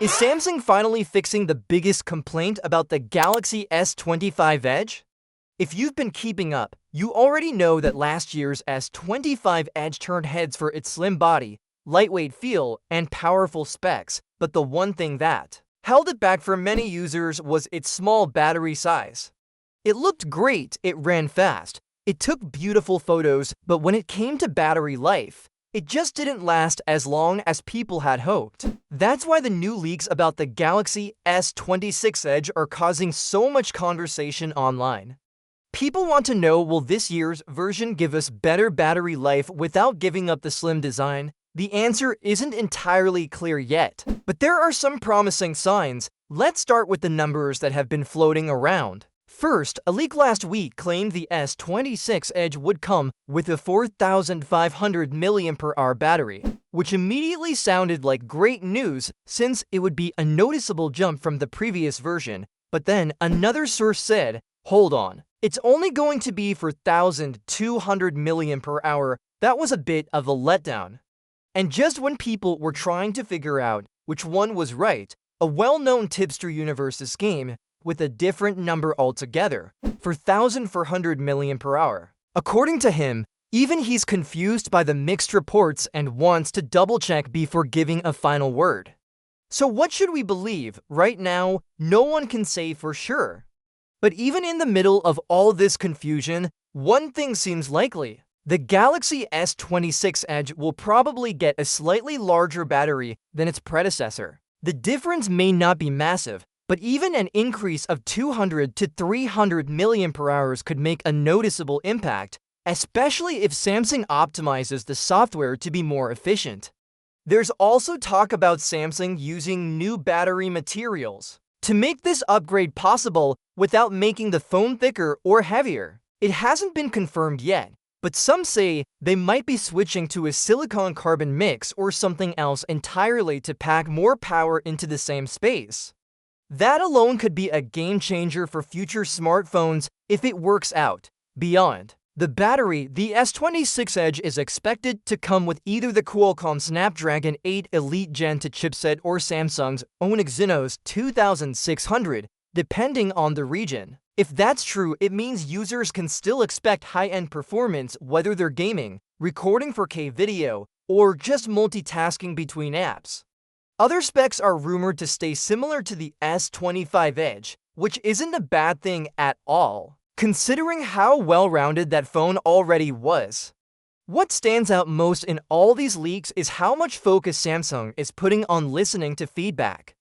Is Samsung finally fixing the biggest complaint about the Galaxy S25 Edge? If you've been keeping up, you already know that last year's S25 Edge turned heads for its slim body, lightweight feel, and powerful specs, but the one thing that held it back for many users was its small battery size. It looked great, it ran fast, it took beautiful photos, but when it came to battery life, it just didn't last as long as people had hoped. That's why the new leaks about the Galaxy S26 Edge are causing so much conversation online. People want to know, will this year's version give us better battery life without giving up the slim design? The answer isn't entirely clear yet, but there are some promising signs. Let's start with the numbers that have been floating around. First, a leak last week claimed the S26 Edge would come with a 4,500 mAh battery, which immediately sounded like great news since it would be a noticeable jump from the previous version. But then another source said, hold on, it's only going to be for 1,200 mAh. That was a bit of a letdown. And just when people were trying to figure out which one was right, a well-known tipster universe's game with a different number altogether, for 1,400 mAh. According to him, even he's confused by the mixed reports and wants to double-check before giving a final word. So what should we believe? Right now, no one can say for sure. But even in the middle of all this confusion, one thing seems likely. The Galaxy S26 Edge will probably get a slightly larger battery than its predecessor. The difference may not be massive, but even an increase of 200 to 300 mAh could make a noticeable impact, especially if Samsung optimizes the software to be more efficient. There's also talk about Samsung using new battery materials to make this upgrade possible without making the phone thicker or heavier. It hasn't been confirmed yet, but some say they might be switching to a silicon-carbon mix or something else entirely to pack more power into the same space. That alone could be a game changer for future smartphones if it works out. Beyond the battery, the S26 Edge is expected to come with either the Qualcomm Snapdragon 8 Elite Gen 2 chipset or Samsung's own Exynos 2600, depending on the region. If that's true, it means users can still expect high-end performance whether they're gaming, recording 4K video, or just multitasking between apps. Other specs are rumored to stay similar to the S25 Edge, which isn't a bad thing at all, considering how well-rounded that phone already was. What stands out most in all these leaks is how much focus Samsung is putting on listening to feedback.